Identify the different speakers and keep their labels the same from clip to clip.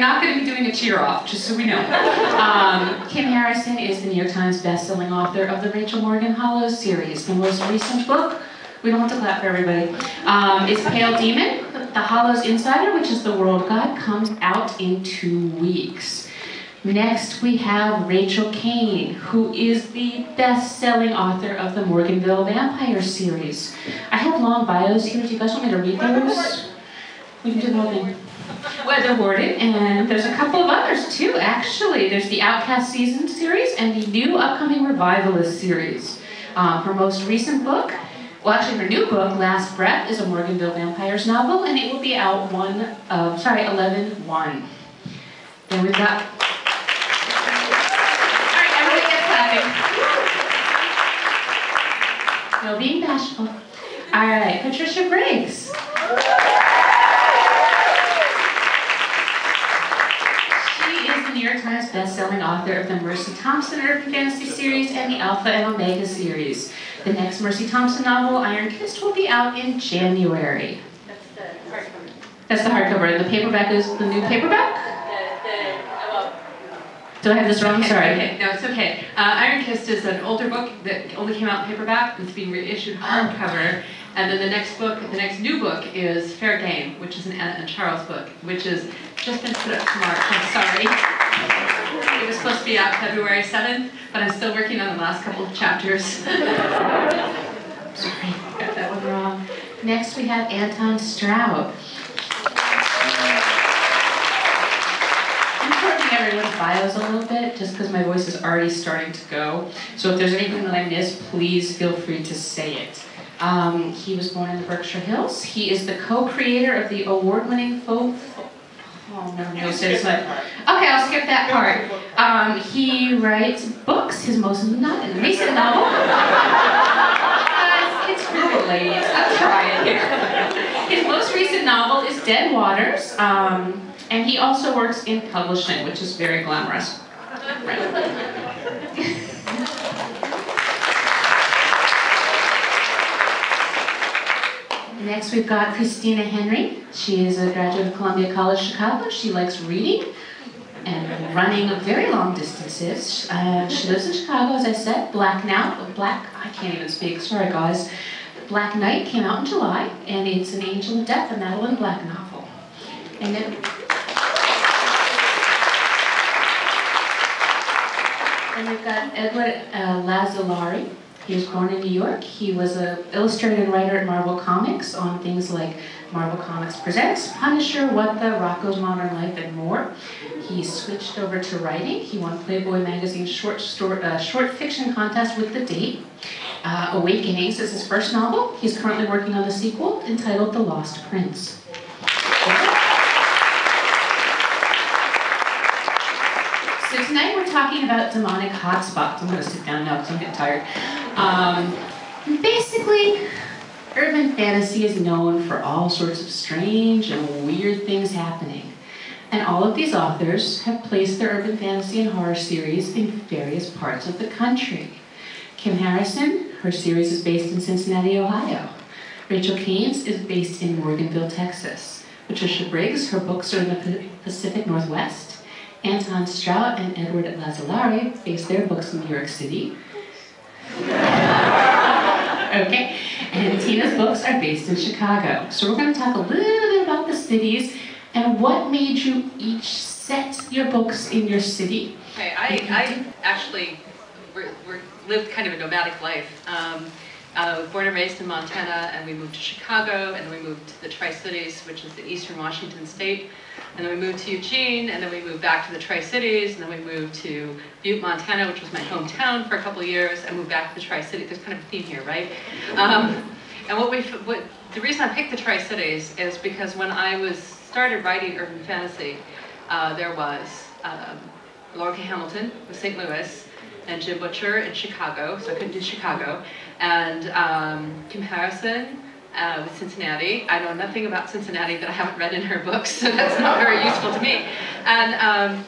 Speaker 1: not going to be doing a cheer-off, just so we know. Kim Harrison is the New York Times best-selling author of the Rachel Morgan Hollows series. The most recent book, we don't want to clap for everybody, is Pale Demon. The Hollows Insider, which is the World Guide, comes out in 2 weeks. Next, we have Rachel Kane, who is the best-selling author of the Morganville Vampire series. I have long bios here. Do you guys want me to read those? We can do the whole thing. Weather Warden, and there's a couple of others too, actually. There's the Outcast Season series and the new upcoming Revivalist series. Her most recent book, well, actually her new book, Last Breath, is a Morganville Vampires novel, and it will be out 11/1. Then we've got... Alright, everybody get clapping. No being bashful. Alright, Patricia Briggs. New York Times best-selling author of the Mercy Thompson urban fantasy series and the Alpha and Omega series. The next Mercy Thompson novel, Iron Fist, will be out in January.
Speaker 2: That's the hardcover.
Speaker 1: That's the hardcover, and the paperback is the new paperback? Do I have this wrong?
Speaker 2: Okay,
Speaker 1: Sorry.
Speaker 2: Okay. No, it's okay. Iron Fist is an older book that only came out in paperback. It's being reissued hardcover. And then the next new book is Fair Game, which is an Anna and Charles book, which has just been put up to March. I'm sorry. It was supposed to be out February 7th, but I'm still working on the last couple of chapters.
Speaker 1: Sorry, got that one wrong. Next we have Anton Stroud. I'm shortening everyone's bios a little bit, just because my voice is already starting to go. So if there's anything that I missed, please feel free to say it. He was born in the Berkshire Hills. He is the co-creator of the award-winning okay, I'll skip that part. He writes books. His most recent novel. It's for the ladies. I'm trying here. His most recent novel is Dead Waters, and he also works in publishing, which is very glamorous. Next, we've got Christina Henry. She is a graduate of Columbia College Chicago. She likes reading and running very long distances. She lives in Chicago, as I said. I can't even speak, sorry guys. Black Knight came out in July, and it's an Angel of Death, a Madeline Black novel. And then we've got Edward Lazzolari. He was born in New York. He was an illustrator and writer at Marvel Comics on things like Marvel Comics Presents, Punisher, What The, Rocko's Modern Life, and more. He switched over to writing. He won Playboy Magazine's short fiction contest with The Date. Awakenings is his first novel. He's currently working on the sequel entitled The Lost Prince. So tonight we're talking about demonic hotspots. I'm going to sit down now because I'm getting tired. Basically, urban fantasy is known for all sorts of strange and weird things happening. And all of these authors have placed their urban fantasy and horror series in various parts of the country. Kim Harrison, her series is based in Cincinnati, Ohio. Rachel Keynes is based in Morganville, Texas. Patricia Briggs, her books are in the Pacific Northwest. Anton Stroud and Edward Lazzolari based their books in New York City. Okay, and Tina's books are based in Chicago. So we're going to talk a little bit about the cities and what made you each set your books in your city.
Speaker 2: Okay, I actually lived kind of a nomadic life. Born and raised in Montana, and we moved to Chicago, and then we moved to the Tri-Cities, which is in eastern Washington state. And then we moved to Eugene, and then we moved back to the Tri-Cities, and then we moved to Butte, Montana, which was my hometown for a couple of years, and moved back to the Tri-Cities. There's kind of a theme here, right? And the reason I picked the Tri-Cities is because when I started writing urban fantasy, there was Laura K. Hamilton with St. Louis, and Jim Butcher in Chicago, so I couldn't do Chicago, and Kim Harrison with Cincinnati. I know nothing about Cincinnati that I haven't read in her books, so that's not very useful to me. And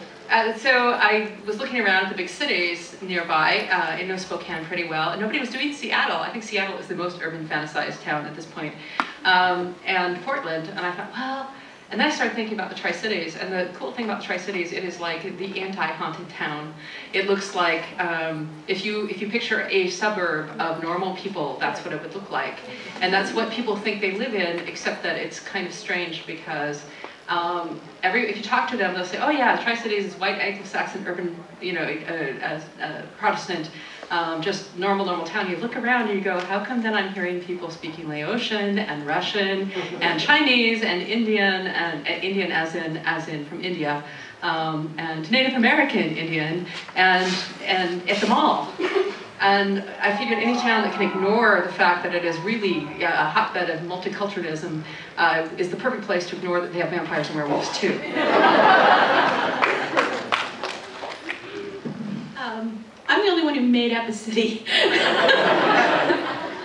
Speaker 2: so I was looking around at the big cities nearby. I know Spokane pretty well, and nobody was doing Seattle. I think Seattle is the most urban fantasized town at this point, and Portland. And I thought, well, And then I started thinking about the Tri-Cities, and the cool thing about the Tri-Cities, it is like the anti-haunted town. It looks like, if you picture a suburb of normal people, that's what it would look like. And that's what people think they live in, except that it's kind of strange because if you talk to them, they'll say, oh yeah, Tri-Cities is white Anglo-Saxon urban, Protestant, just normal town. You look around and you go, how come then I'm hearing people speaking Laotian and Russian and Chinese and Indian, and Indian as in from India, and Native American Indian, and at the mall. And I figured any town that can ignore the fact that it is really a hotbed of multiculturalism is the perfect place to ignore that they have vampires and werewolves too.
Speaker 3: I'm the only one who made up a city.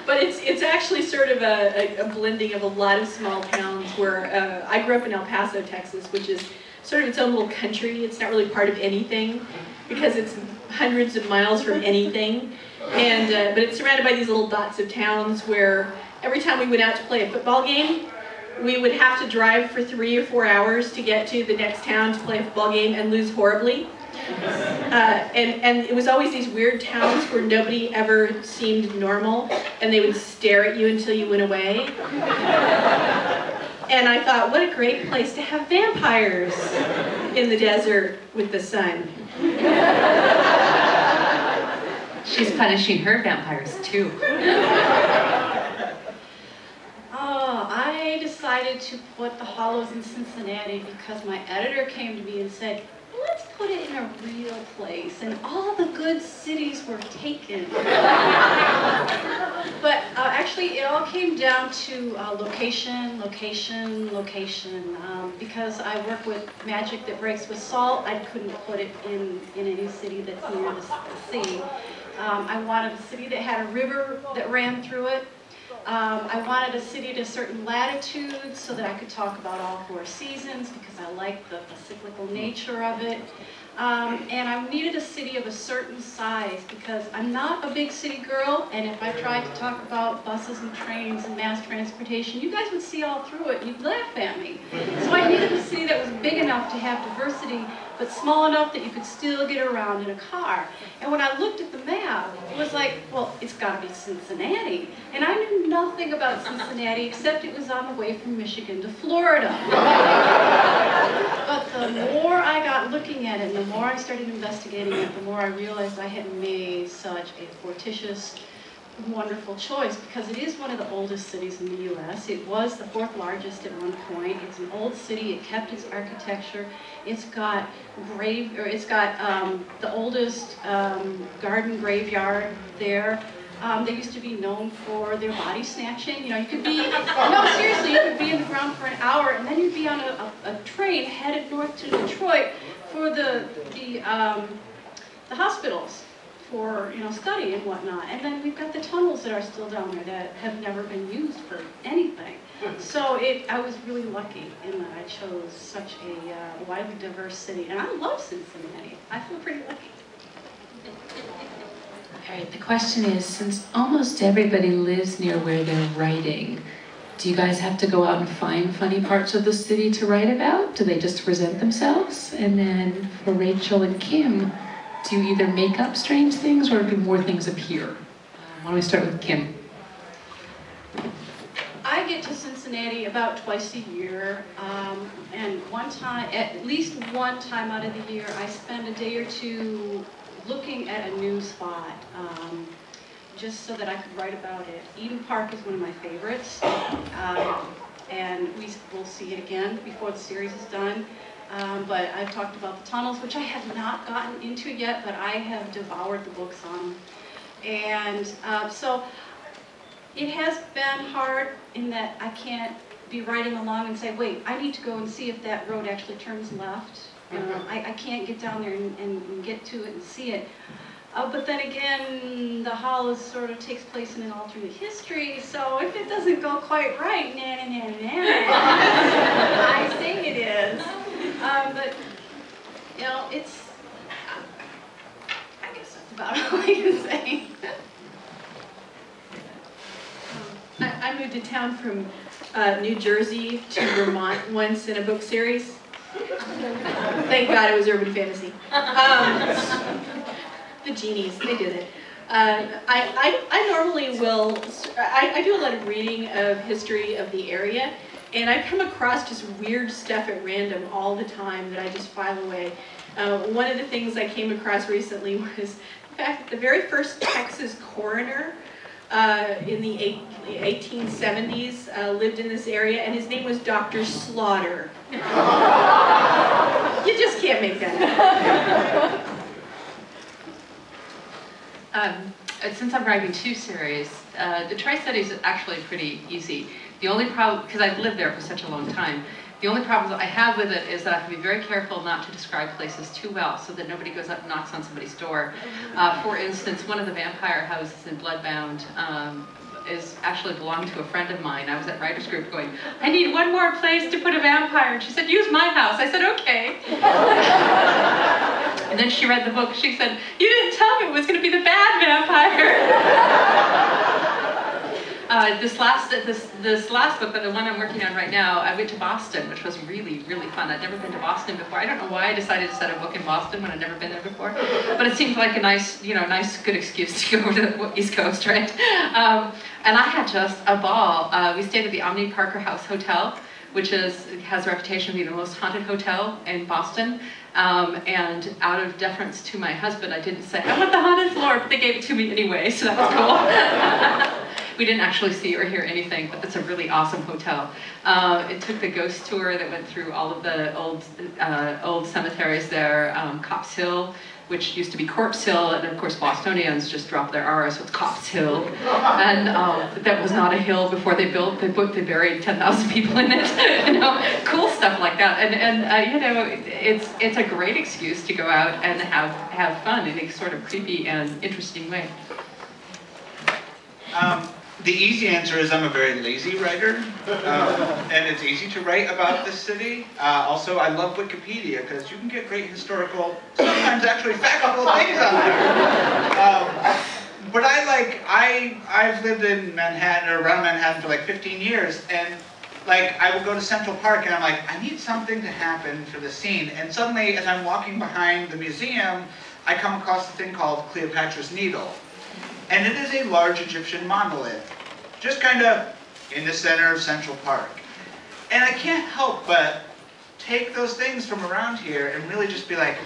Speaker 3: But it's actually sort of a blending of a lot of small towns where I grew up in El Paso, Texas, which is sort of its own little country. It's not really part of anything because it's hundreds of miles from anything. But it's surrounded by these little dots of towns where every time we went out to play a football game, we would have to drive for 3 or 4 hours to get to the next town to play a football game and lose horribly. And it was always these weird towns where nobody ever seemed normal, and they would stare at you until you went away. And I thought, what a great place to have vampires in the desert with the sun.
Speaker 2: She's punishing her vampires too.
Speaker 3: I decided to put the Hollows in Cincinnati because my editor came to me and said, let's put it in a real place, and all the good cities were taken. But actually, it all came down to location. Because I work with magic that breaks with salt, I couldn't put it in any city that's near the sea. I wanted a city that had a river that ran through it. I wanted a city at a certain latitude so that I could talk about all 4 seasons because I like the cyclical nature of it. And I needed a city of a certain size because I'm not a big city girl, and if I tried to talk about buses and trains and mass transportation, you guys would see all through it and you'd laugh at me. So I needed a city that was big enough to have diversity, but small enough that you could still get around in a car. And when I looked at the map, it was like, well, it's got to be Cincinnati. And I knew nothing about Cincinnati except it was on the way from Michigan to Florida. But the more I got looking at it, and the more I started investigating it, the more I realized I had made such a fortuitous, wonderful choice, because it is one of the oldest cities in the U.S. It was the 4th largest at one point. It's an old city. It kept its architecture. It's got the oldest garden graveyard there. They used to be known for their body snatching. You know, you could be, no, seriously, you could be in the ground for an hour, and then you'd be on a train headed north to Detroit for the hospitals for, study and whatnot. And then we've got the tunnels that are still down there that have never been used for anything. So I was really lucky in that I chose such a widely diverse city. And I love Cincinnati. I feel pretty lucky.
Speaker 1: All right, the question is, since almost everybody lives near where they're writing, do you guys have to go out and find funny parts of the city to write about? Do they just present themselves? And then for Rachel and Kim, do you either make up strange things or do more things appear? Why don't we start with Kim?
Speaker 3: I get to Cincinnati about twice a year, and at least one time out of the year, I spend a day or two looking at a new spot, just so that I could write about it. Eden Park is one of my favorites, and we'll see it again before the series is done. But I've talked about the tunnels, which I have not gotten into yet, but I have devoured the books on them. And so it has been hard in that I can't be riding along and say, wait, I need to go and see if that road actually turns left. I can't get down there and get to it and see it. But then again, the Hollows sort of takes place in an alternate history, so if it doesn't go quite right, I think it is. But, it's, I guess that's about all I can say. I moved to town from New Jersey to Vermont once in a book series. Thank God it was urban fantasy. The genies, they did it. I normally will, I do a lot of reading of history of the area, and I come across just weird stuff at random all the time that I just file away. One of the things I came across recently was the fact that the very first Texas coroner in the 1870s lived in this area, and his name was Dr. Slaughter. You just can't make that up.
Speaker 2: Since I'm writing 2 series, the Tri-Cities is actually pretty easy. The only problem, because I've lived there for such a long time, the only problem that I have with it is that I have to be very careful not to describe places too well so that nobody goes up and knocks on somebody's door. For instance, one of the vampire houses in Bloodbound is actually belonged to a friend of mine. I was at writer's group going, I need one more place to put a vampire. And she said, use my house. I said, okay. And then she read the book. She said, you didn't tell me it was going to be the bad vampire. This last book, but the one I'm working on right now, I went to Boston, which was really, really fun. I'd never been to Boston before. I don't know why I decided to set a book in Boston when I'd never been there before, but it seemed like a nice, good excuse to go to the East Coast, right? And I had just a ball. We stayed at the Omni Parker House Hotel, which has a reputation of being the most haunted hotel in Boston. And out of deference to my husband, I didn't say, I want the haunted floor, but they gave it to me anyway, so that was cool. We didn't actually see or hear anything, but it's a really awesome hotel. It took the ghost tour that went through all of the old cemeteries there, Copp's Hill, which used to be Corpse Hill, and of course Bostonians just dropped their R's, so it's Copp's Hill. And that was not a hill before they built. They buried 10,000 people in it. Cool stuff like that. And it's a great excuse to go out and have fun in a sort of creepy and interesting way.
Speaker 4: The easy answer is I'm a very lazy writer, and it's easy to write about this city. Also, I love Wikipedia because you can get great historical, sometimes actually factual things on there. But I've lived in Manhattan or around Manhattan for like 15 years, and I would go to Central Park and I'm like, I need something to happen for the scene. And suddenly, as I'm walking behind the museum, I come across a thing called Cleopatra's Needle. And it is a large Egyptian monolith, just kind of in the center of Central Park. And I can't help but take those things from around here and really just be like,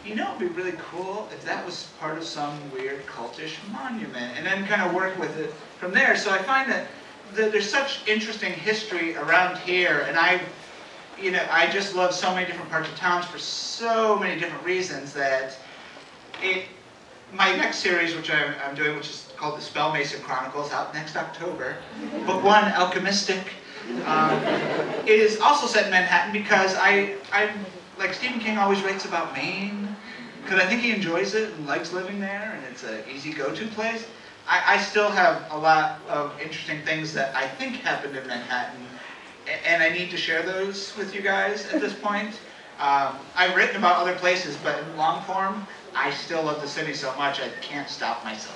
Speaker 4: it'd be really cool if that was part of some weird cultish monument, and then kind of work with it from there. So I find that there's such interesting history around here, and I just love so many different parts of towns for so many different reasons that my next series, which I'm doing, which is called The Spell Mason Chronicles, out next October, book 1, Alchemistic, is also set in Manhattan because I'm like Stephen King always writes about Maine, because I think he enjoys it and likes living there, and it's an easy go-to place. I still have a lot of interesting things that I think happened in Manhattan, and I need to share those with you guys at this point. I've written about other places, but in long form, I still love the city so much I can't stop myself.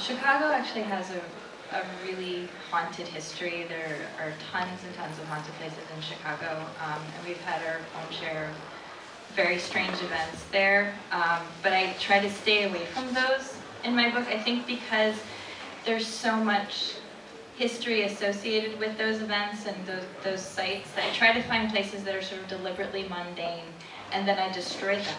Speaker 5: Chicago actually has a really haunted history. There are tons and tons of haunted places in Chicago, and we've had our own share of very strange events there. But I try to stay away from those in my book, I think because there's so much history associated with those events and those sites that I try to find places that are sort of deliberately mundane, and then I destroy them.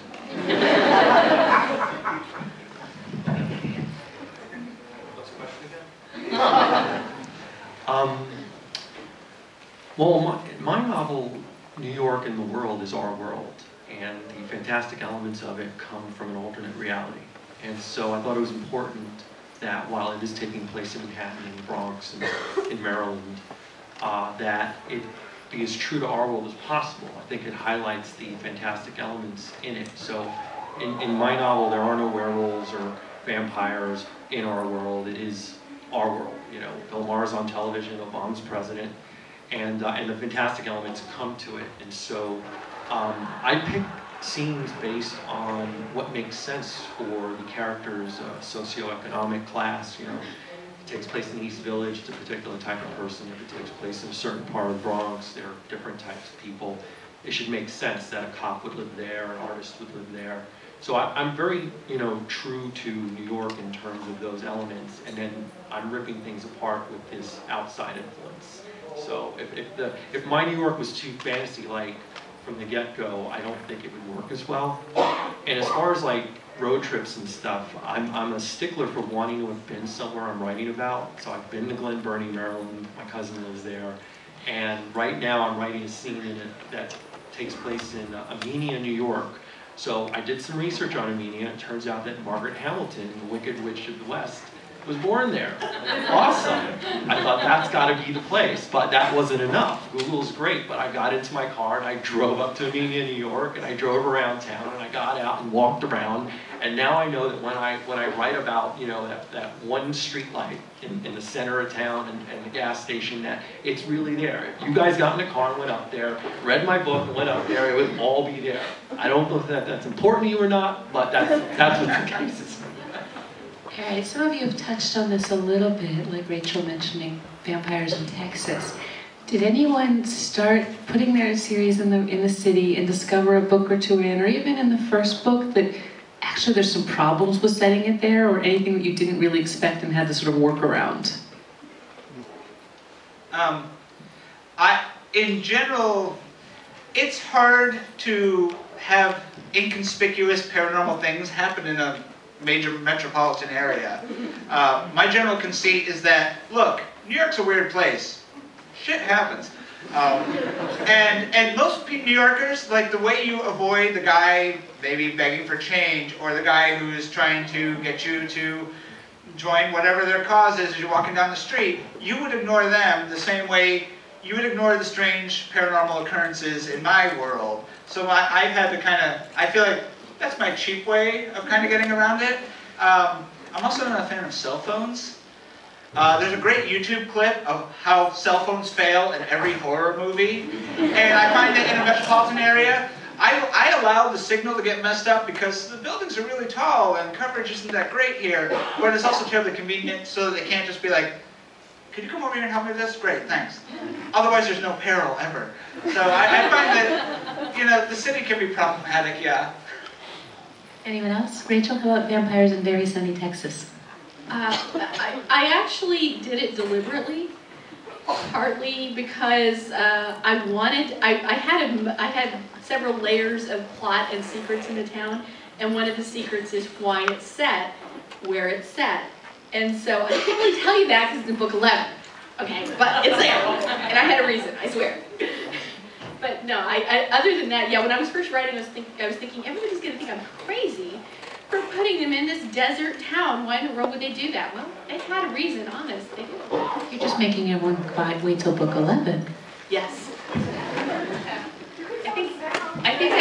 Speaker 6: Well, my novel, New York and the World, is our world, and the fantastic elements of it come from an alternate reality. And so I thought it was important that while it is taking place in Manhattan and the Bronx and in Maryland, that it be as true to our world as possible. I think it highlights the fantastic elements in it. So in my novel, there are no werewolves or vampires in our world. It is our world. Bill Maher's on television, Obama's president, and the fantastic elements come to it. And so I picked scenes based on what makes sense for the character's socioeconomic class. it takes place in the East Village, it's a particular type of person. If it takes place in a certain part of the Bronx, there are different types of people. It should make sense that a cop would live there, an artist would live there. So I'm very, true to New York in terms of those elements, and then I'm ripping things apart with his outside influence. So if my New York was too fantasy-like from the get-go, I don't think it would work as well. And as far as like road trips and stuff, I'm a stickler for wanting to have been somewhere I'm writing about. So I've been to Glen Burnie, Maryland. My cousin lives there, and right now I'm writing a scene in it that takes place in Amenia, New York. So I did some research on Amenia. It turns out that Margaret Hamilton, the Wicked Witch of the West, was born there. Awesome. I thought that's got to be the place, but that wasn't enough. Google's great, but I got into my car and I drove up to Amenia, New York, and I drove around town and I got out and walked around. And now I know that when I write about that one street light in the center of town and the gas station, that it's really there. If you guys got in the car and went up there, read my book and went up there, it would all be there. I don't know if that's important to you or not, but that's what the case is.
Speaker 1: All right, some of you have touched on this a little bit, like Rachel mentioning vampires in Texas. Did anyone start putting their series in the city and discover a book or two in, or even in the first book, that actually there's some problems with setting it there, or anything that you didn't really expect and had to sort of work around?
Speaker 4: In general, it's hard to have inconspicuous paranormal things happen in a major metropolitan area. My general conceit is that, look, New York's a weird place. Shit happens. And most New Yorkers, like the way you avoid the guy maybe begging for change, or the guy who's trying to get you to join whatever their cause is as you're walking down the street, you would ignore them the same way you would ignore the strange paranormal occurrences in my world. So I've had to I feel like that's my cheap way of kind of getting around it. I'm also not a fan of cell phones. There's a great YouTube clip of how cell phones fail in every horror movie. And I find that in a metropolitan area, I allow the signal to get messed up because the buildings are really tall and coverage isn't that great here. But it's also terribly convenient so that they can't just be like, could you come over here and help me with this? Great, thanks. Otherwise there's no peril ever. So I find that, the city can be problematic, yeah.
Speaker 1: Anyone else? Rachel, how about vampires in very sunny Texas?
Speaker 3: I actually did it deliberately, partly because I had several layers of plot and secrets in the town, and one of the secrets is why it's set, where it's set. And so I can't really tell you that because it's in book 11, okay, but it's there, and I had a reason, I swear. But no, other than that, yeah, when I was first writing, I was thinking everybody's going to think I'm crazy for putting them in this desert town. Why in the world would they do that? Well, it had a reason, honest, they did.
Speaker 1: You're just making everyone wait till book 11.
Speaker 3: Yes.
Speaker 2: I think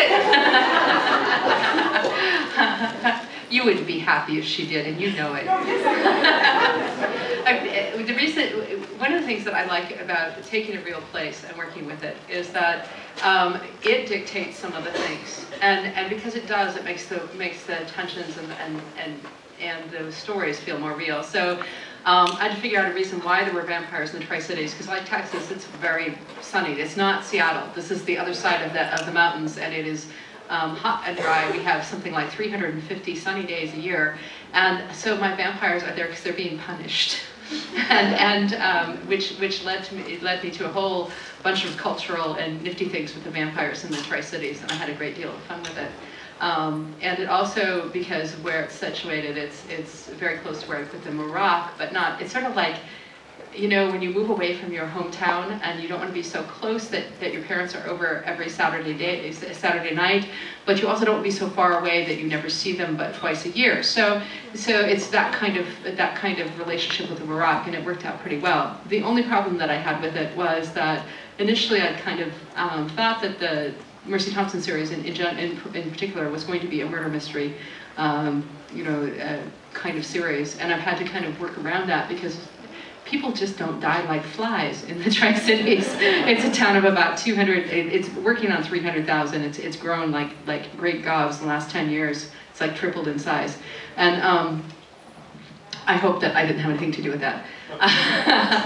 Speaker 2: that you would be happy if she did, and you know it. One of the things that I like about taking a real place and working with it is that it dictates some of the things, and because it does, it makes the tensions and the stories feel more real. So I had to figure out a reason why there were vampires in the Tri-Cities, because like Texas, it's very sunny. It's not Seattle. This is the other side of the mountains, and it is hot and dry. We have something like 350 sunny days a year, and so my vampires are there because they're being punished, which led me to a whole bunch of cultural and nifty things with the vampires in the Tri-Cities, and I had a great deal of fun with it. And it also, because where it's situated, it's very close to where I put them in Iraq, but not. It's sort of like, when you move away from your hometown and you don't want to be so close that your parents are over every Saturday night, but you also don't want to be so far away that you never see them but twice a year. So it's that kind of relationship with Iraq, and it worked out pretty well. The only problem that I had with it was that initially I kind of thought that the Mercy Thompson series in particular was going to be a murder mystery, kind of series, and I've had to kind of work around that because people just don't die like flies in the Tri-Cities. It's a town of about 200, it's working on 300,000. It's grown like great gobs in the last 10 years. It's like tripled in size. And I hope that I didn't have anything to do with that,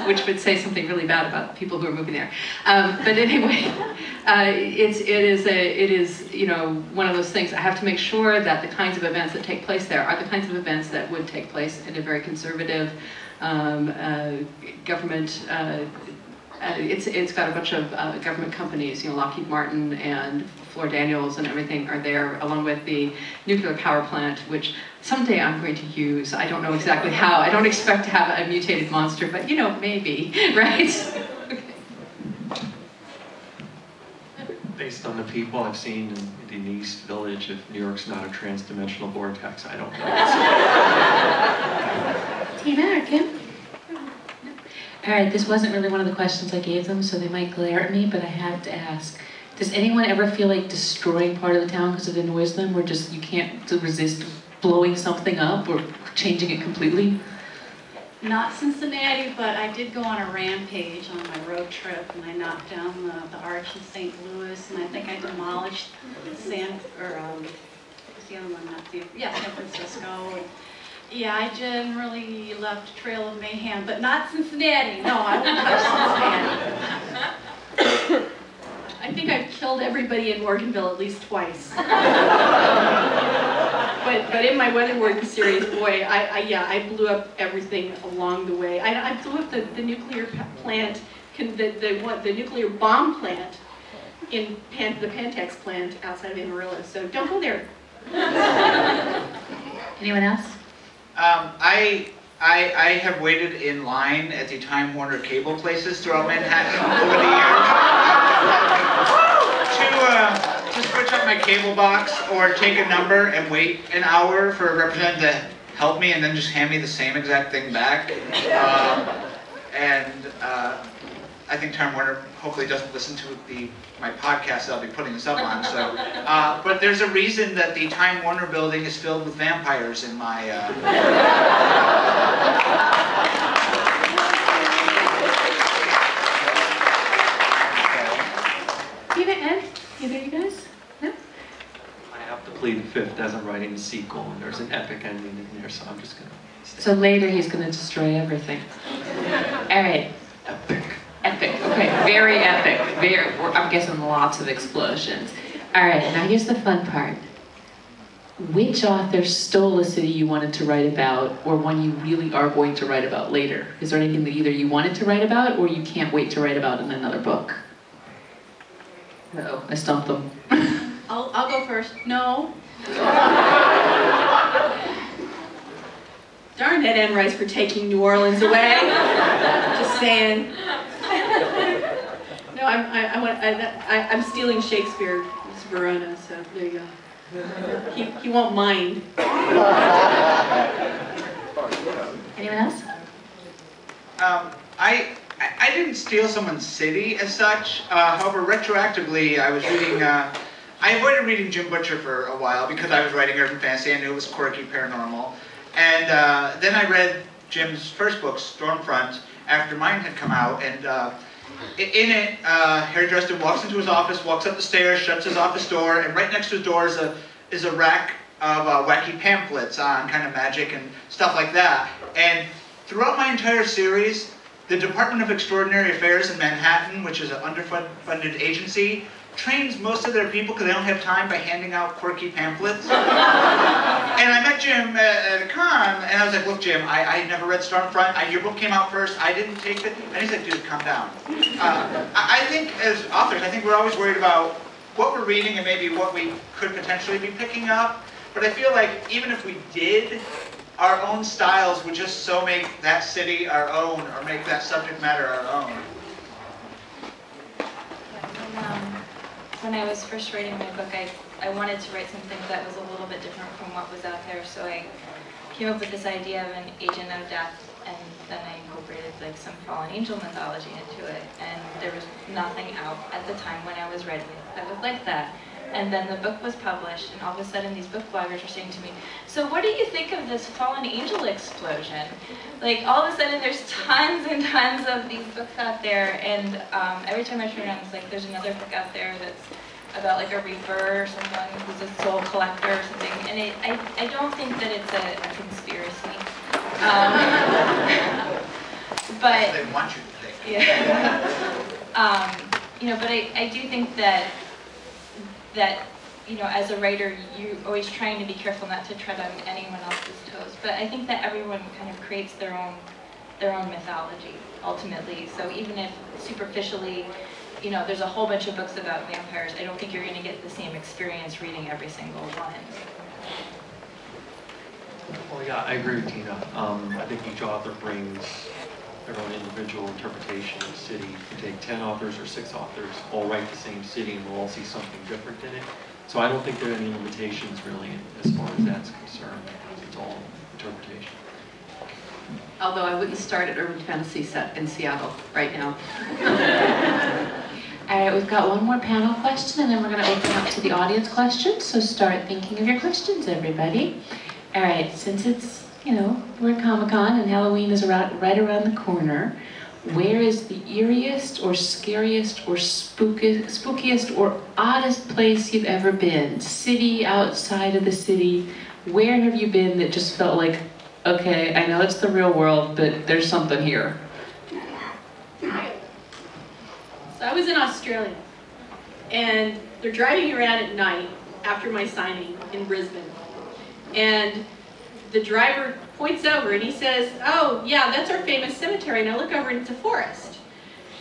Speaker 2: which would say something really bad about people who are moving there. But anyway, it is one of those things. I have to make sure that the kinds of events that take place there are the kinds of events that would take place in a very conservative government. It's got a bunch of government companies, Lockheed Martin and Fluor Daniels and everything are there, along with the nuclear power plant, which someday I'm going to use. I don't know exactly how. I don't expect to have a mutated monster, but maybe, right?
Speaker 6: Based on the people I've seen in the East Village, if New York's not a trans-dimensional vortex, I don't know.
Speaker 1: Tina or Kim? All right, this wasn't really one of the questions I gave them, so they might glare at me, but I have to ask. Does anyone ever feel like destroying part of the town because it annoys them, or just you can't resist blowing something up or changing it completely?
Speaker 3: Not Cincinnati, but I did go on a rampage on my road trip, and I knocked down the arch in St. Louis, and I think I demolished San Francisco. And, yeah, I generally left a trail of mayhem, but not Cincinnati. No, I won't touch Cincinnati. I think I've killed everybody in Morganville at least twice. But in my Weather Warden series, boy, I blew up everything along the way. I blew up the nuclear plant, the nuclear bomb plant in the Pantex plant outside of Amarillo. So don't go there.
Speaker 1: Anyone else?
Speaker 4: I have waited in line at the Time Warner cable places throughout Manhattan over the years to switch up my cable box or take a number and wait an hour for a representative to help me and then just hand me the same exact thing back. I think Time Warner hopefully doesn't listen to my podcast that I'll be putting this up on. So, but there's a reason that the Time Warner building is filled with vampires in my.
Speaker 1: Tina, Ed, either of you guys? No?
Speaker 6: I have to plead the fifth as I'm writing the sequel, and there's an epic ending in there, so I'm just gonna.
Speaker 1: So later he's going to destroy everything. All right.
Speaker 6: Epic.
Speaker 1: Epic. Okay, very epic. I'm guessing lots of explosions. All right, now here's the fun part. Which author stole a city you wanted to write about, or one you really are going to write about later? Is there anything that either you wanted to write about, or you can't wait to write about in another book? Uh-oh, I stumped them.
Speaker 3: I'll go first. No. Darn that Anne Rice for taking New Orleans away. Just saying. No, I'm stealing Shakespeare. It's Verona, so there you go. He won't mind.
Speaker 1: Anyone else?
Speaker 4: I didn't steal someone's city as such. However, retroactively, I was reading. I avoided reading Jim Butcher for a while because I was writing urban fantasy. I knew it was quirky, paranormal. And then I read Jim's first book, Stormfront, after mine had come out. And in it, Harry Dresden walks into his office, walks up the stairs, shuts his office door, and right next to his door is a rack of wacky pamphlets on kind of magic and stuff like that. And throughout my entire series, the Department of Extraordinary Affairs in Manhattan, which is an underfunded agency, trains most of their people because they don't have time by handing out quirky pamphlets. And I met Jim at a con, and I was like, look, Jim, I never read Stormfront. Your book came out first. I didn't take it. And he's like, dude, calm down. I think as authors, I think we're always worried about what we're reading and maybe what we could potentially be picking up. But I feel like even if we did, our own styles would just so make that city our own or make that subject matter our own.
Speaker 5: When I was first writing my book, I wanted to write something that was a little bit different from what was out there, so I came up with this idea of an agent of death, and then I incorporated like some fallen angel mythology into it, and there was nothing out at the time when I was writing it that was like that. And then the book was published, and all of a sudden these book bloggers were saying to me, so what do you think of this fallen angel explosion? Like, all of a sudden there's tons and tons of these books out there, and every time I turn around, it's like there's another book out there that's about like a reaper or someone who's a soul collector or something. And I don't think that it's a conspiracy. But
Speaker 4: They want you to think.
Speaker 5: yeah. You know, but I do think that you know, as a writer, you're always trying to be careful not to tread on anyone else's toes. But I think that everyone kind of creates their own mythology ultimately. So even if superficially, you know, there's a whole bunch of books about vampires, I don't think you're going to get the same experience reading every single one.
Speaker 6: Well, yeah, I agree with Tina. I think each author brings their own individual interpretation of the city. You take 10 authors or 6 authors, all write the same city, and we'll all see something different in it. So I don't think there are any limitations really as far as that's concerned. It's all interpretation.
Speaker 2: Although I wouldn't start an urban fantasy set in Seattle right now.
Speaker 1: All right, we've got one more panel question, and then we're going to open up to the audience questions. So start thinking of your questions, everybody. All right, since it's, you know, we're at Comic-Con and Halloween is right around the corner, where is the eeriest or scariest or spookiest or oddest place you've ever been? City, outside of the city? Where have you been that just felt like, okay, I know it's the real world, but there's something here?
Speaker 3: So I was in Australia, and they're driving around at night after my signing in Brisbane. And the driver points over and he says, "Oh, yeah, that's our famous cemetery. Now look over into the forest."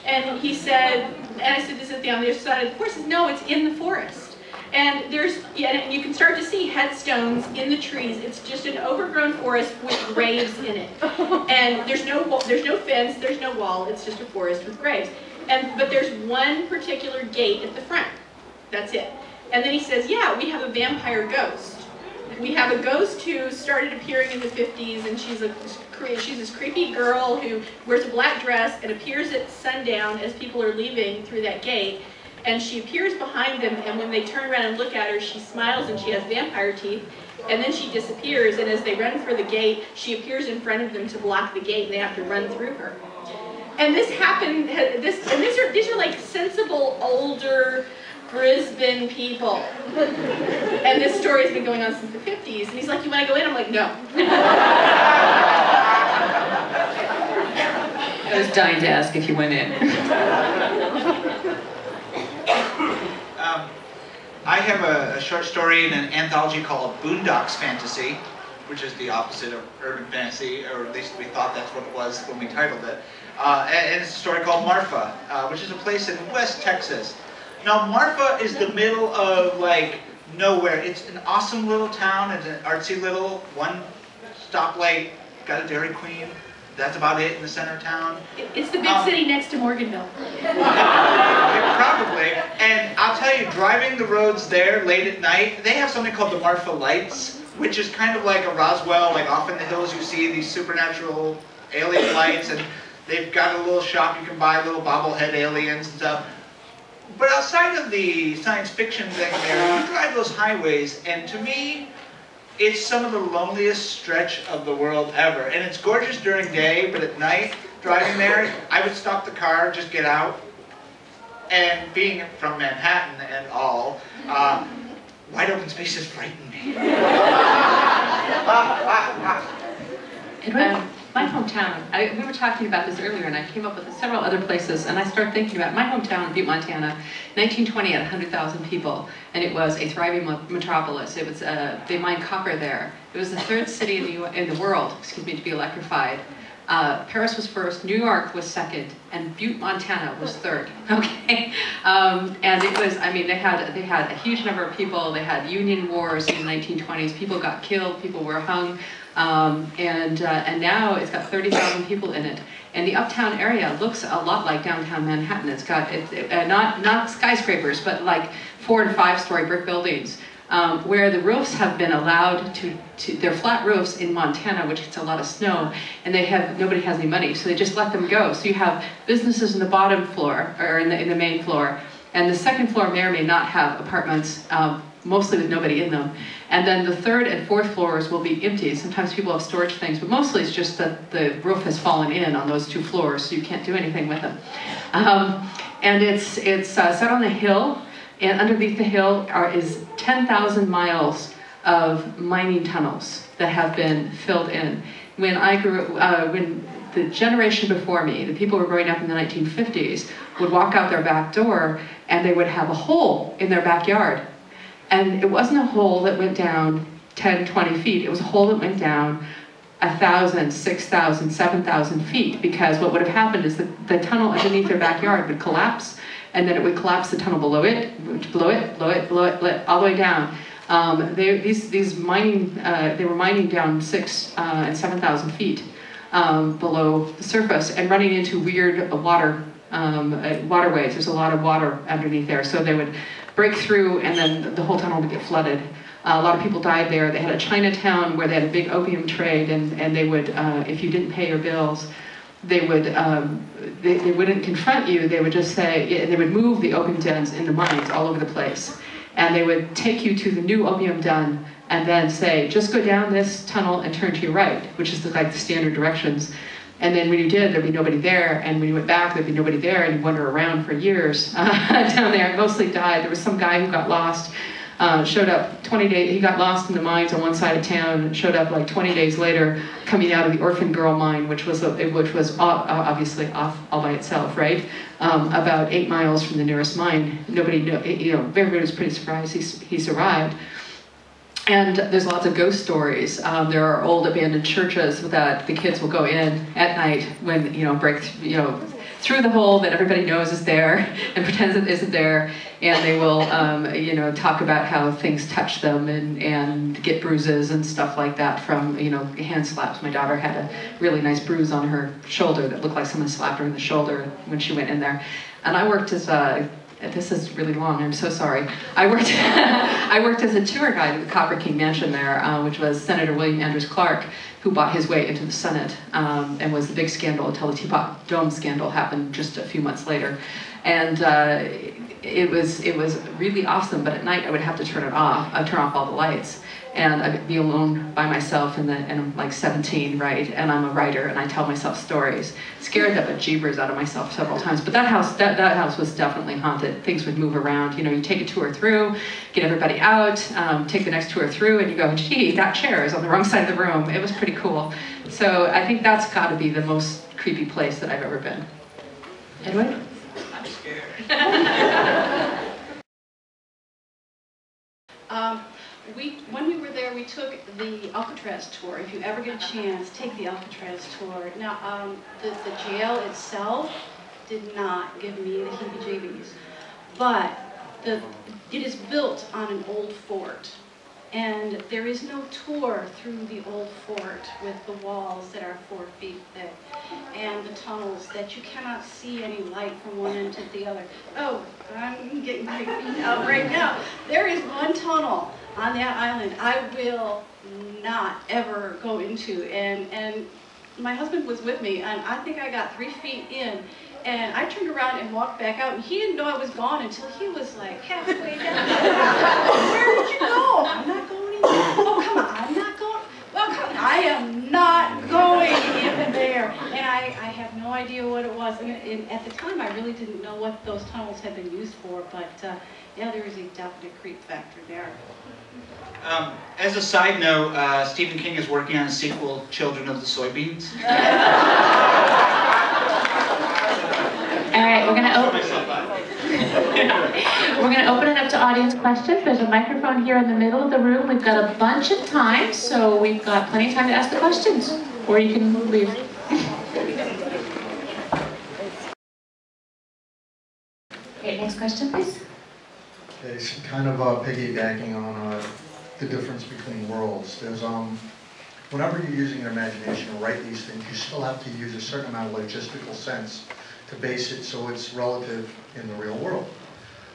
Speaker 3: And he said, and I said, "Is it on the other side of the forest?" He says, "No, it's in the forest." And and you can start to see headstones in the trees. It's just an overgrown forest with graves in it. And there's no fence, there's no wall. It's just a forest with graves. But there's one particular gate at the front. That's it. And then he says, "Yeah, we have a vampire ghost. We have a ghost who started appearing in the 50s, and she's this creepy girl who wears a black dress and appears at sundown as people are leaving through that gate. And she appears behind them, and when they turn around and look at her, she smiles and she has vampire teeth. And then she disappears, and as they run for the gate, she appears in front of them to block the gate, and they have to run through her." And this happened. These are like sensible, older Brisbane people. And this story has been going on since the 50s. And he's like, "You want to go in?" I'm like, "No."
Speaker 1: I was dying to ask if you went in.
Speaker 4: I have a short story in an anthology called Boondocks Fantasy, which is the opposite of urban fantasy, or at least we thought that's what it was when we titled it. And it's a story called Marfa, which is a place in West Texas. Now, Marfa is the middle of, like, nowhere. It's an awesome little town. It's an artsy little one stoplight, got a Dairy Queen. That's about it in the center of town.
Speaker 3: It's the big city next to Morganville.
Speaker 4: Probably. And I'll tell you, driving the roads there late at night, they have something called the Marfa Lights, which is kind of like a Roswell, like off in the hills you see these supernatural alien lights, and they've got a little shop you can buy little bobblehead aliens and stuff. But outside of the science fiction thing there, you drive those highways, and to me, it's some of the loneliest stretch of the world ever. And it's gorgeous during day, but at night, driving there, I would stop the car, just get out, and being from Manhattan and all, wide open spaces frighten me.
Speaker 2: My hometown, we were talking about this earlier, and I came up with several other places, and I started thinking about my hometown, Butte, Montana, 1920 had 100,000 people, and it was a thriving metropolis. It was, they mined copper there. It was the 3rd city in the world, to be electrified. Paris was 1st, New York was 2nd, and Butte, Montana was 3rd. Okay, and it was. I mean, they had a huge number of people. They had union wars in the 1920s. People got killed. People were hung, and now it's got 30,000 people in it. And the uptown area looks a lot like downtown Manhattan. It's got not skyscrapers, but like 4- and 5-story brick buildings. Where the roofs have been allowed they're flat roofs in Montana, which gets a lot of snow, and nobody has any money, so they just let them go. So you have businesses in the bottom floor, or in the main floor, and the 2nd floor may or may not have apartments, mostly with nobody in them. And then the 3rd and 4th floors will be empty. Sometimes people have storage things, but mostly it's just that the roof has fallen in on those 2 floors, so you can't do anything with them. And it's set on a hill. And underneath the hill is 10,000 miles of mining tunnels that have been filled in. when I grew, when the generation before me, the people who were growing up in the 1950s, would walk out their back door and they would have a hole in their backyard. And it wasn't a hole that went down 10, 20 feet. It was a hole that went down 1,000, 6,000, 7,000 feet, because what would have happened is that the tunnel underneath their backyard would collapse, and then it would collapse the tunnel below it, all the way down. These mining, they were mining down 6,000 and 7,000 feet below the surface, and running into weird waterways. There's a lot of water underneath there, so they would break through, and then the whole tunnel would get flooded. A lot of people died there. They had a Chinatown where they had a big opium trade, and they would, if you didn't pay your bills, they would, they wouldn't confront you. They would just say, they would move the opium dens in the mines all over the place, and they would take you to the new opium den, and then say, just go down this tunnel and turn to your right, which is like the standard directions. And then when you did, there'd be nobody there, and when you went back, there'd be nobody there, and you'd wander around for years down there. Mostly died. There was some guy who got lost. Showed up 20 days, he got lost in the mines on one side of town, and showed up like 20 days later coming out of the Orphan Girl mine, which was obviously off all by itself, right? About 8 miles from the nearest mine. Nobody knew, everybody was pretty surprised he survived. And there's lots of ghost stories. There are old abandoned churches that the kids will go in at night when, break, through the hole that everybody knows is there and pretends it isn't there, and they will, talk about how things touch them and get bruises and stuff like that from, hand slaps. My daughter had a really nice bruise on her shoulder that looked like someone slapped her in the shoulder when she went in there. And I worked as a, this is really long, I'm so sorry. I worked as a tour guide at the Copper King Mansion there, which was Senator William Andrews Clark, who bought his way into the Senate, and was the big scandal until the Teapot Dome scandal happened just a few months later. And it was really awesome, but at night I would have to turn off all the lights. And I'd be alone by myself, and I'm like 17, right? And I'm a writer, and I tell myself stories. Scared the bejeebers out of myself several times. But that house was definitely haunted. Things would move around. You take a tour through, get everybody out, take the next tour through, and you go, gee, that chair is on the wrong side of the room. It was pretty cool. So I think that's got to be the most creepy place that I've ever been. Edward?
Speaker 4: I'm scared.
Speaker 3: When we were there, we took the Alcatraz tour. If you ever get a chance, take the Alcatraz tour. Now, the jail itself did not give me the heebie-jeebies, but it is built on an old fort, and there is no tour through the old fort with the walls that are 4 feet thick and the tunnels that you cannot see any light from one end to the other. Oh, I'm getting my feet out right now. There is one tunnel on that island I will not ever go into, and my husband was with me, and I think I got 3 feet in, and I turned around and walked back out, and he didn't know I was gone until he was like halfway down. Where did you go? I'm not going in there. Oh, come on, I'm not going. Well, come on, I am not going in there. And I have no idea what it was. And at the time, I really didn't know what those tunnels had been used for, but yeah, there is a definite creep factor there.
Speaker 4: As a side note, Stephen King is working on a sequel, Children of the Soybeans.
Speaker 1: All right, we're gonna open it up to audience questions. There's a microphone here in the middle of the room. We've got a bunch of time, so we've got plenty of time to ask the questions, or you can leave. Okay, next question, please.
Speaker 7: Okay, so kind of piggybacking on the difference between worlds. There's whenever you're using your imagination to write these things, you still have to use a certain amount of logistical sense to base it so it's relative in the real world.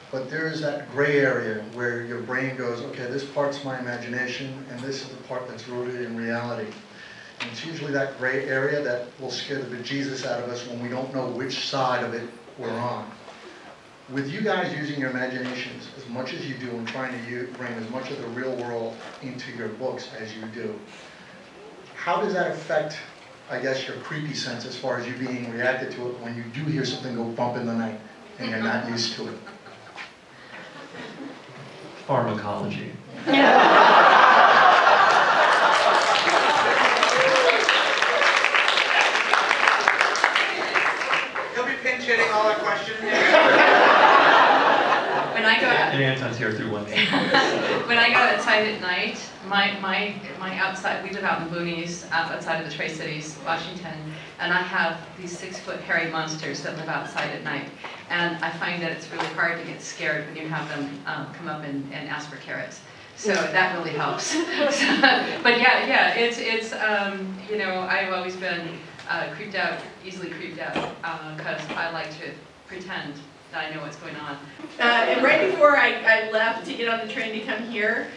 Speaker 7: But there is that gray area where your brain goes, okay, this part's my imagination, and this is the part that's rooted in reality. And it's usually that gray area that will scare the bejesus out of us when we don't know which side of it we're on. With you guys using your imaginations as much as you do and trying to bring as much of the real world into your books as you do, how does that affect, I guess, your creepy sense as far as you being reacted to it when you do hear something go bump in the night and you're not used to it?
Speaker 6: Pharmacology.
Speaker 4: pinch hitting all our questions?
Speaker 2: When I go out,
Speaker 6: And Anton's here through one.
Speaker 2: when I go outside at night, my outside, we live out in the boonies, outside of the Tri-Cities, Washington, and I have these 6-foot hairy monsters that live outside at night. And I find that it's really hard to get scared when you have them come up and ask for carrots. So that really helps. But yeah, it's you know, I've always been creeped out, easily creeped out, because I like to pretend that I know what's going on.
Speaker 8: And right before I left to get on the train to come here,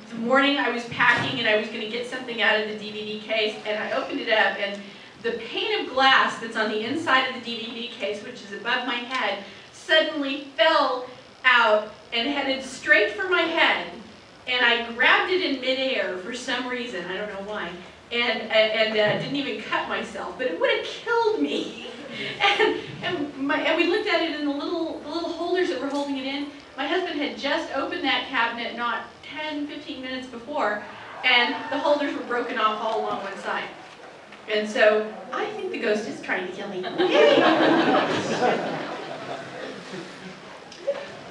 Speaker 8: the morning I was packing and I was going to get something out of the DVD case, and I opened it up, and the pane of glass that's on the inside of the DVD case, which is above my head, suddenly fell out and headed straight for my head. And I grabbed it in midair for some reason, I don't know why, and didn't even cut myself, but it would have killed me. And we looked at it in the little holders that were holding it in. My husband had just opened that cabinet not 10, 15 minutes before, and the holders were broken off all along one side. And so I think the ghost is trying to kill me.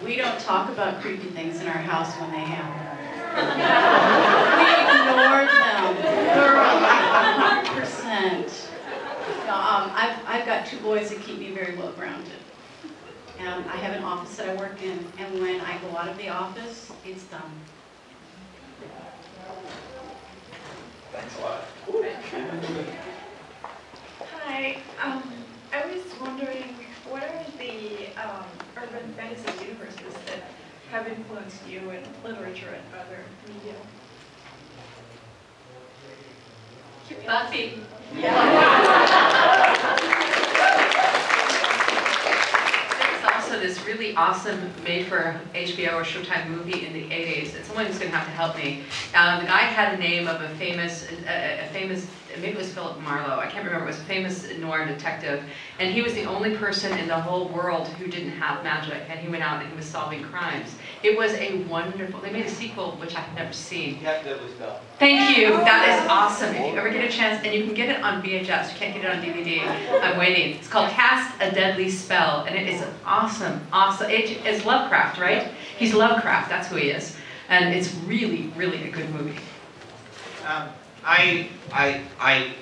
Speaker 3: We don't talk about creepy things in our house when they happen. We ignore them. 100%. I've got 2 boys that keep me very well grounded. And I have an office that I work in, and when I go out of the office, it's done.
Speaker 4: Thanks a lot.
Speaker 9: Hi, I was wondering, what are the urban fantasy universes that have influenced you in literature and other media?
Speaker 2: Buffy. There's also this really awesome made-for-HBO or Showtime movie in the 80s. It's someone who's going to have to help me. The guy had a name of a famous, maybe it was Philip Marlowe, I can't remember, it was a famous noir detective, and he was the only person in the whole world who didn't have magic, and he went out and he was solving crimes. It was a wonderful, they made a sequel which I've never seen.
Speaker 4: Yep, that was Bell.
Speaker 2: Thank you, that is awesome. If you ever get a chance, and you can get it on VHS, you can't get it on DVD, I'm waiting. It's called Cast a Deadly Spell, and it is awesome. It's Lovecraft, right? He's Lovecraft, that's who he is. And it's really, really a good movie.
Speaker 4: I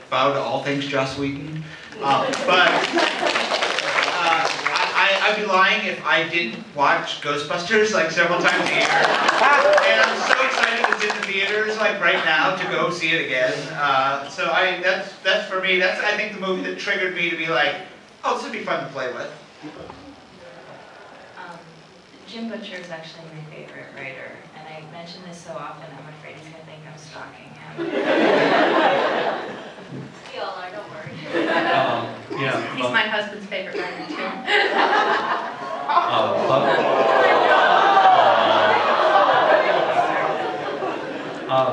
Speaker 4: bow to all things Joss Whedon, I'd be lying if I didn't watch Ghostbusters like several times a year. And I'm so excited it's in the theaters like right now to go see it again. So that's for me. That's I think the movie that triggered me to be like, oh, this would be fun to play with.
Speaker 5: Jim Butcher is actually my favorite writer, and I mention this so often I'm afraid he's going to think I'm stalking him. We all are, don't worry.
Speaker 6: Yeah,
Speaker 2: He's my husband's favorite writer too.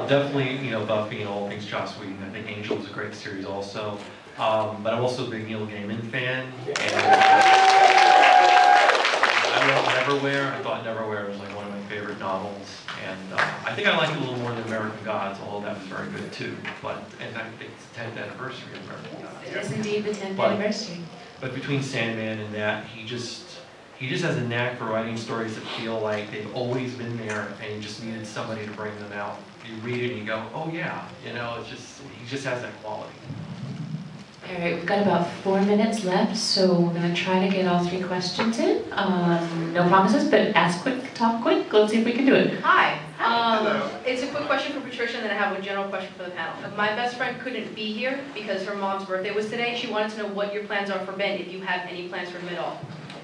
Speaker 6: Definitely, you know, Buffy and all things Joss Whedon. I think Angel is a great series also. But I'm also a big Neil Gaiman fan. And I love Neverwhere. I thought Neverwhere was like one of my favorite novels. And I think I like it a little more than American Gods, although that was very good too. And I think it's the 10th anniversary of American Gods.
Speaker 1: It is indeed the 10th anniversary.
Speaker 6: But between Sandman and that, he just has a knack for writing stories that feel like they've always been there, and he just needed somebody to bring them out. You read it and you go, oh yeah, you know, he just has that quality.
Speaker 1: All right, we've got about 4 minutes left, so we're going to try to get all 3 questions in. No promises, but ask quick, talk quick. Let's see if we can do it.
Speaker 10: Hi.
Speaker 4: Hello.
Speaker 10: It's a quick question for Patricia, and then I have a general question for the panel. My best friend couldn't be here because her mom's birthday was today. She wanted to know what your plans are for Ben, if you have any plans for him at all.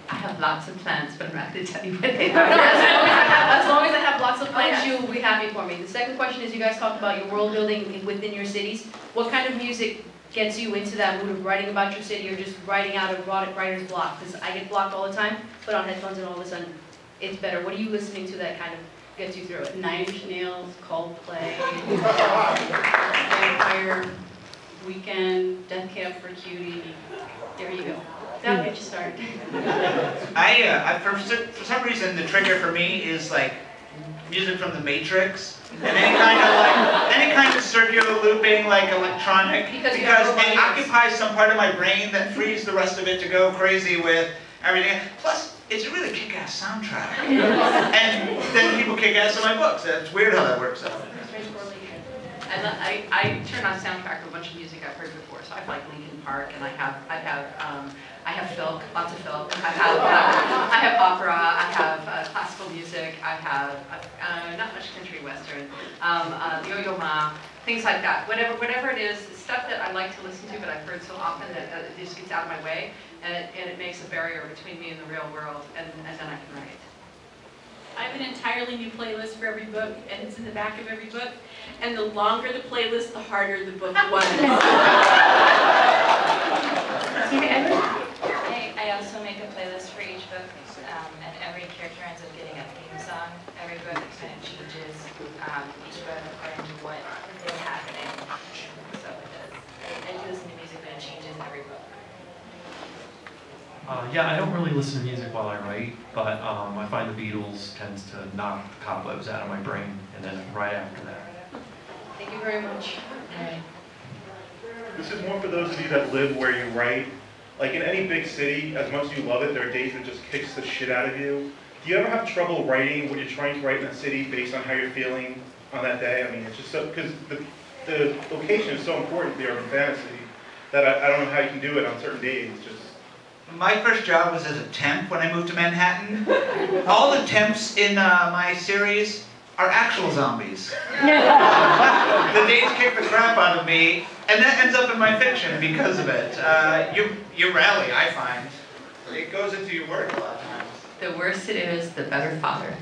Speaker 2: I have lots of plans, but I'm not going to tell you what they are.
Speaker 10: As long as I have lots of plans, you'll be happy for me. The second question is, you guys talked about your world building within your cities. What kind of music gets you into that mood of writing about your city, or just writing out of writer's block? Because I get blocked all the time, put on headphones and all of a sudden it's better. What are you listening to that kind of gets you through it?
Speaker 3: 9 Inch Nails, Coldplay, Vampire, Weekend, Death Cab for Cutie. There you go. That'll get you started.
Speaker 4: For some reason, the trigger for me is like music from The Matrix, and any kind of circular looping, like electronic, because it occupies some part of my brain that frees the rest of it to go crazy with everything. Plus, it's a really kick-ass soundtrack, and then people kick ass on my books. It's weird how that works out.
Speaker 2: I turn on soundtrack of a bunch of music I've heard before. So I have like Linkin Park, and I have folk, lots of folk. I have opera. I have classical music. I have not much country western, Yo-Yo Ma, things like that. Whatever it is, stuff that I like to listen to, but I've heard so often that it just gets out of my way, and it makes a barrier between me and the real world, and then I can write.
Speaker 8: I have an entirely new playlist for every book, and it's in the back of every book. And the longer the playlist, the harder the book was.
Speaker 5: I also make a playlist for each book, and every character ends up getting a theme song. Every book kind of changes each book according to what is happening. So it does. I do listen to music, but it changes every book.
Speaker 6: Yeah, I don't really listen to music while I write, but I find the Beatles tends to knock the cobwebs out of my brain, and then right after that.
Speaker 10: Thank you very much.
Speaker 5: All right.
Speaker 11: This is more for those of you that live where you write. Like in any big city, as much as you love it, there are days that just kicks the shit out of you. Do you ever have trouble writing what you're trying to write in a city based on how you're feeling on that day? I mean, it's just so, because the location is so important to the urban fantasy that I don't know how you can do it on certain days. Just
Speaker 4: My first job was as a temp when I moved to Manhattan. All the temps in my series are actual zombies. The days kick the crap out of me, and that ends up in my fiction because of it. You rally, I find. It goes into your work a lot of times.
Speaker 2: The worse it is, the better father.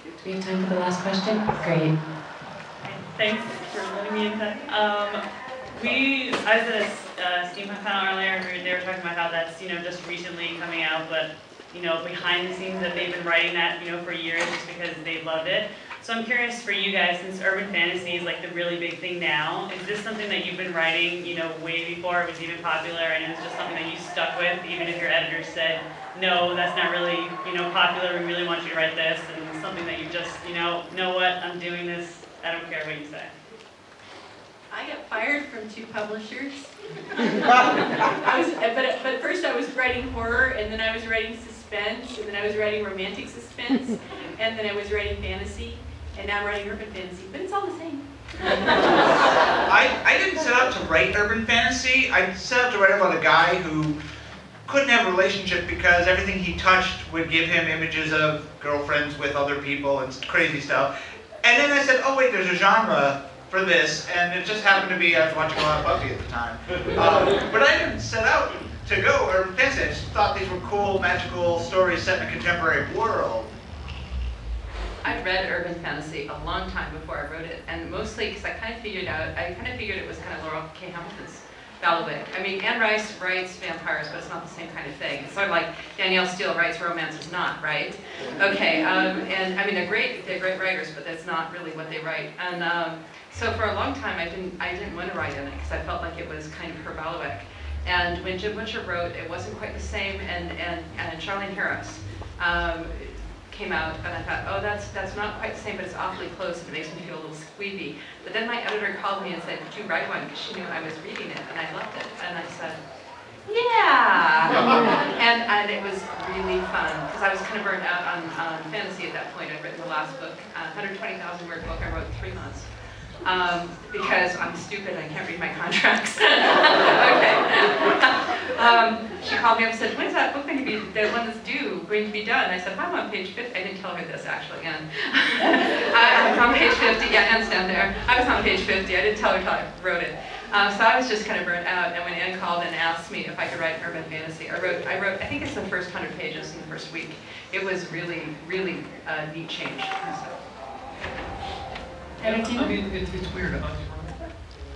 Speaker 1: Do we have time for the last question? Great.
Speaker 12: Thanks for letting me in. I was at a steampunk panel earlier, and they were talking about how that's just recently coming out, but behind the scenes that they've been writing that for years just because they loved it. So I'm curious for you guys, since urban fantasy is like the really big thing now, is this something that you've been writing way before it was even popular, and it was just something that you stuck with even if your editor said no, that's not really popular, we really want you to write this, and something that you just know what, I'm doing this, I don't care what you say.
Speaker 8: I got fired from 2 publishers. But first I was writing horror, and then I was writing suspense, and then I was writing romantic suspense, and then I was writing fantasy, and now I'm writing urban fantasy, but it's all the same.
Speaker 4: I didn't set out to write urban fantasy. I set out to write about a guy who couldn't have a relationship because everything he touched would give him images of girlfriends with other people and crazy stuff. And then I said, oh wait, there's a genre for this, and it just happened to be I was watching a lot of Buffy at the time. But I didn't set out to go urban fantasy. I just thought these were cool, magical stories set in a contemporary world.
Speaker 2: I read urban fantasy a long time before I wrote it, and mostly because I kind of figured it was kind of Laurel K. Hamilton's Bailiwick. I mean, Anne Rice writes vampires, but it's not the same kind of thing. It's sort of like Danielle Steele writes romance, is not, right? Okay, and I mean, they're great writers, but that's not really what they write. And so for a long time, I didn't want to write in it because I felt like it was kind of her Bailiwick. And when Jim Butcher wrote, it wasn't quite the same, and Charlene Harris came out, and I thought, oh, that's not quite the same, but it's awfully close, and it makes me feel a little squeepy. But then my editor called me and said, did you write one? Because she knew I was reading it, and I loved it. And I said, yeah! And it was really fun, because I was kind of burned out on fantasy at that point. I'd written the last book, 120,000 word book I wrote in 3 months. Because I'm stupid, I can't read my contracts. Okay. She called me up and said, when's that book going to be, the one that's due, going to be done? I said, I'm on page 50. I didn't tell her this, actually, Anne. I was on page 50, yeah, Anne's down there. I was on page 50, I didn't tell her until I wrote it. So I was just kind of burnt out, and when Anne called and asked me if I could write urban fantasy, I wrote, I think it's the first 100 pages in the first week. It was really, really a neat change. So.
Speaker 6: I mean, it's weird.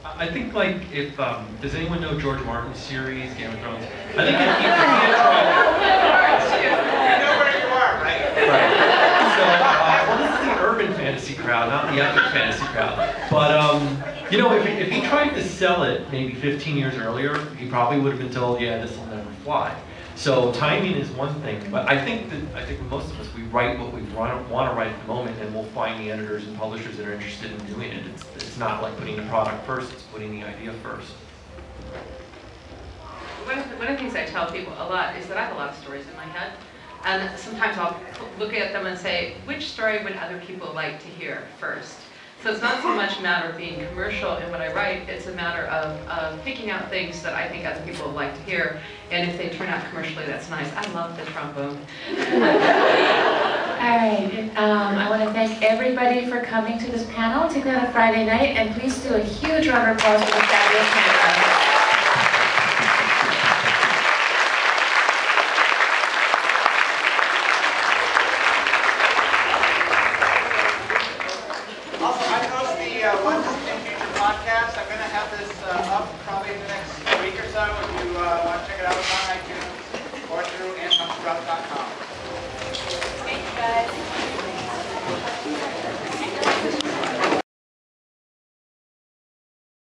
Speaker 6: I think like if does anyone know George Martin's series Game of Thrones? I think if you
Speaker 4: know where you are, right?
Speaker 6: Right. So well, this is the urban fantasy crowd, not the epic fantasy crowd. But if he tried to sell it maybe 15 years earlier, he probably would have been told, yeah, this will never fly. So timing is one thing, but I think most of us, we write what we want to write at the moment, and we'll find the editors and publishers that are interested in doing it. It's not like putting the product first, it's putting the idea first.
Speaker 2: One of the things I tell people a lot is that I have a lot of stories in my head, and sometimes I'll look at them and say, which story would other people like to hear first? So it's not so much a matter of being commercial in what I write, it's a matter of picking out things that I think other people would like to hear, and if they turn out commercially, that's nice. I love the trombone.
Speaker 1: All right, I want to thank everybody for coming to this panel, particularly on a Friday night, and please do a huge round of applause for the fabulous panel.
Speaker 4: Also, I host the London Future podcast. I'm going to have this